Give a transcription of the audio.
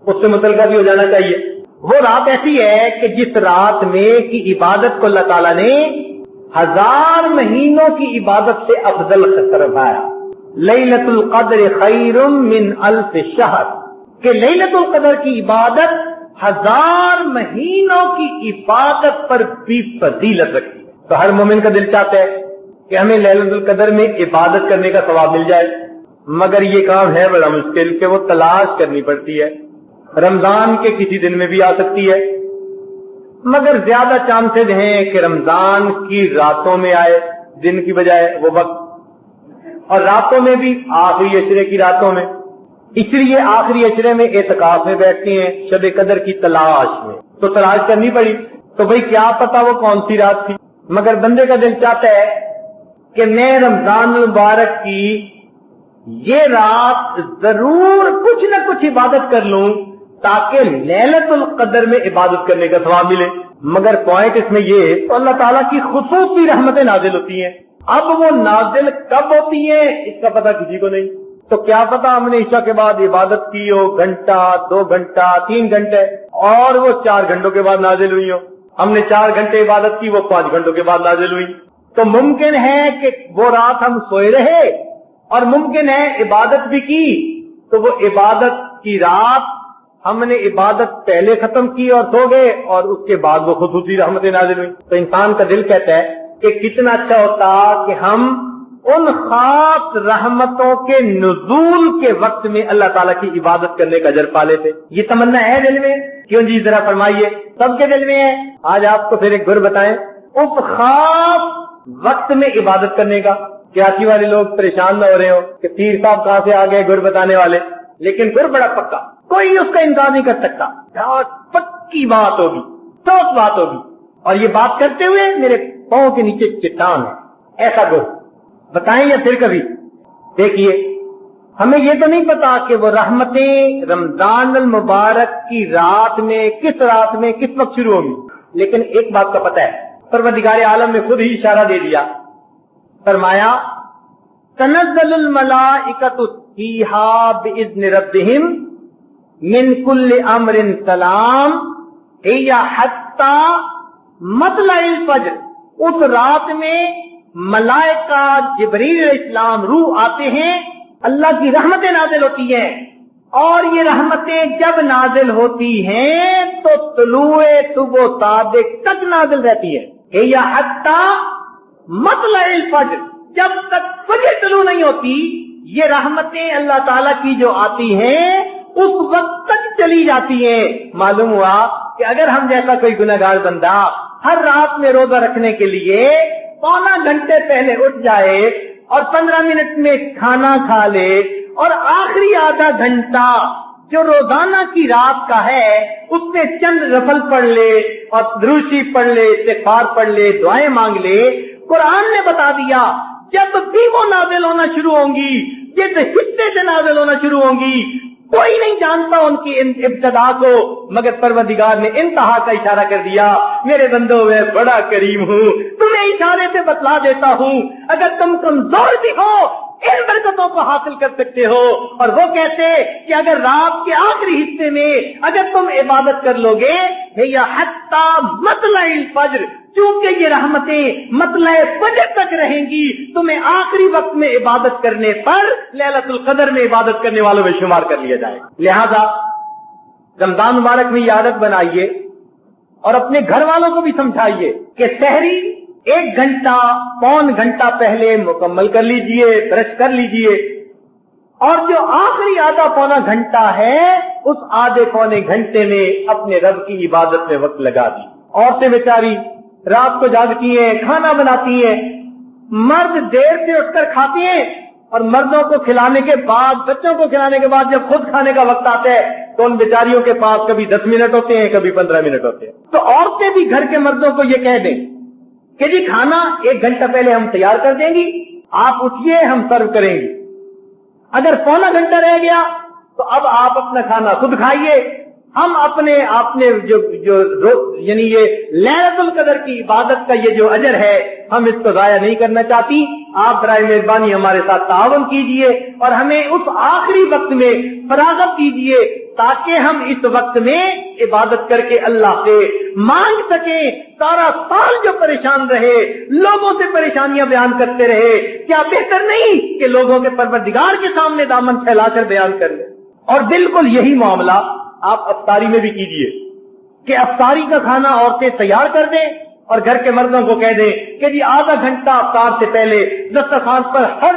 اس سے متعلقہ بھی ہو جانا چاہیے۔ وہ رات ایسی ہے کہ جس رات میں کی عبادت کو اللہ تعالیٰ نے 1000 مہینوں کی عبادت سے افضل فرمایا۔ لیلۃ القدر خیر من 1000 شہر، کہ لیلۃ القدر کی عبادت 1000 مہینوں کی عبادت پر بھی فضیلت رکھتی ہے۔ تو ہر مومن کا دل چاہتا ہے کہ ہمیں لیلۃ القدر میں عبادت کرنے کا ثواب مل جائے، مگر یہ کام ہے بڑا مشکل کہ وہ تلاش کرنی پڑتی ہے۔ رمضان کے کسی دن میں بھی آ سکتی ہے، مگر زیادہ چانسز ہیں کہ رمضان کی راتوں میں آئے دن کی بجائے وہ وقت، اور راتوں میں بھی آخری عشرے کی راتوں میں۔ اس لیے آخری عشرے میں اعتکاف میں بیٹھتے ہیں شب قدر کی تلاش میں، تو تلاش کرنی پڑی۔ تو بھئی کیا پتا وہ کون سی رات تھی، مگر بندے کا دل چاہتا ہے کہ میں رمضان المبارک کی یہ رات ضرور کچھ نہ کچھ عبادت کر لوں تاکہ لیلۃ القدر میں عبادت کرنے کا ثواب ملے۔ مگر پوائنٹ اس میں یہ، تو اللہ تعالیٰ کی خصوصی رحمتیں نازل ہوتی ہیں، اب وہ نازل کب ہوتی ہیں اس کا پتہ کسی کو نہیں۔ تو کیا پتا ہم نے عشاء کے بعد عبادت کی ہو گھنٹہ 2 گھنٹہ 3 گھنٹے، اور وہ 4 گھنٹوں کے بعد نازل ہوئی ہو۔ ہم نے 4 گھنٹے عبادت کی، وہ 5 گھنٹوں کے بعد نازل ہوئی۔ تو ممکن ہے کہ وہ رات ہم سوئے رہے، اور ممکن ہے عبادت بھی کی، تو وہ عبادت کی رات ہم نے عبادت پہلے ختم کی اور سو گئے، اور اس کے بعد وہ خصوصی رحمتیں نازل ہوئی۔ تو انسان کا دل کہتا ہے کہ کتنا اچھا ہوتا کہ ہم ان خاص رحمتوں کے نزول کے وقت میں اللہ تعالیٰ کی عبادت کرنے کا اجر پا لیتے۔ یہ تمنا ہے دل میں؟ کیوں جی، ذرا فرمائیے۔ سب کے دل میں ہے۔ آج آپ کو پھر ایک گر بتائیں اس خاص وقت میں عبادت کرنے کا۔ کراچی والے لوگ پریشان نہ ہو رہے ہو کہ پیر صاحب کہاں سے آ گئے گر بتانے والے، لیکن گر بڑا پکا، کوئی اس کا انکار نہیں کر سکتا۔ پکی بات ہوگی، ٹھوس بات ہوگی، اور یہ بات کرتے ہوئے میرے پاؤں کے نیچے چٹان ہے، ایسا گر بتائیں یا پھر کبھی۔ دیکھیے، ہمیں یہ تو نہیں پتا کہ وہ رحمتیں رمضان المبارک کی رات میں، کس رات میں، کس وقت شروع ہوگی، لیکن ایک بات کا پتہ ہے، پروردگار عالم نے خود ہی اشارہ دے دیا، فرمایا تنزل الملائکۃ فیہا باذن ربہم من کل امر سلام ہی حتی مطلع الفجر۔ اس رات میں ملائکہ جبریل علیہ السلام روح آتے ہیں، اللہ کی رحمتیں نازل ہوتی ہیں، اور یہ رحمتیں جب نازل ہوتی ہیں تو طلوع صبح صادق تک نازل رہتی ہے۔ ہی حتی مطلع الفجر، جب تک فجر طلوع نہیں ہوتی یہ رحمتیں اللہ تعالیٰ کی جو آتی ہیں اس وقت تک چلی جاتی ہیں۔ معلوم ہوا کہ اگر ہم جیسا کوئی گنہگار بندہ ہر رات میں روزہ رکھنے کے لیے 1.25 گھنٹے پہلے اٹھ جائے اور 15 منٹ میں کھانا کھا لے، اور آخری آدھا گھنٹہ جو روزانہ کی رات کا ہے اس میں چند نفل پڑھ لے اور دروشی پڑھ لے، استغفار پڑھ لے، دعائیں مانگ لے، قرآن نے بتا دیا جب بھی وہ نازل ہونا شروع ہوں گی، جس حصے سے نازل ہونا شروع ہوں گی، کوئی نہیں جانتا ان کی ابتدا کو، مگر پروردگار نے انتہا کا اشارہ کر دیا۔ میرے بندوں میں بڑا کریم ہوں، تمہیں اشارے سے بتلا دیتا ہوں، اگر تم کمزور بھی ہو ان برکتوں کو حاصل کر سکتے ہو۔ اور وہ کہتے کہ اگر رات کے آخری حصے میں اگر تم عبادت کر لو گے یا حتی مطلع الفجر، چونکہ یہ رحمتیں مطلع فجر تک رہیں گی، تمہیں آخری وقت میں عبادت کرنے پر لیلۃ القدر میں عبادت کرنے والوں میں شمار کر لیا جائے۔ لہذا رمضان مبارک میں یہ عادت بنائیے اور اپنے گھر والوں کو بھی سمجھائیے کہ سحری 1 گھنٹہ 1.25 گھنٹہ پہلے مکمل کر لیجئے، برش کر لیجئے، اور جو آخری آدھا پونا گھنٹہ ہے اس آدھے پونے گھنٹے میں اپنے رب کی عبادت میں وقت لگا دی۔ عورتیں بیچاری رات کو جاگتی ہیں، کھانا بناتی ہیں، مرد دیر سے اٹھ کر کھاتے ہیں، اور مردوں کو کھلانے کے بعد، بچوں کو کھلانے کے بعد جب خود کھانے کا وقت آتا ہے تو ان بیچاریوں کے پاس کبھی 10 منٹ ہوتے ہیں، کبھی 15 منٹ ہوتے ہیں۔ تو عورتیں بھی گھر کے مردوں کو یہ کہہ دیں کہ جی کھانا 1 گھنٹہ پہلے ہم تیار کر دیں گی، آپ اٹھیے، ہم سرو کریں گے۔ اگر پونا گھنٹہ رہ گیا تو اب آپ اپنا کھانا خود کھائیے، ہم اپنے یعنی یہ لیلۃ القدر کی عبادت کا یہ جو اجر ہے ہم اس کو ضائع نہیں کرنا چاہتی۔ آپ برائے مہربانی ہمارے ساتھ تعاون کیجئے اور ہمیں اس آخری وقت میں فراغت دیجئے تاکہ ہم اس وقت میں عبادت کر کے اللہ سے مانگ سکیں. سارا سال جو پریشان رہے, لوگوں سے پریشانیاں بیان کرتے رہے, کیا بہتر نہیں کہ لوگوں کے پروردگار کے سامنے دامن پھیلا کر بیان کر لیں؟ اور بالکل یہی معاملہ آپ افطاری میں بھی کیجئے کہ افطاری کا کھانا عورتیں تیار کر دیں اور گھر کے مردوں کو کہہ دیں کہ جی آدھا گھنٹہ افطار سے پہلے دسترخوان پر ہر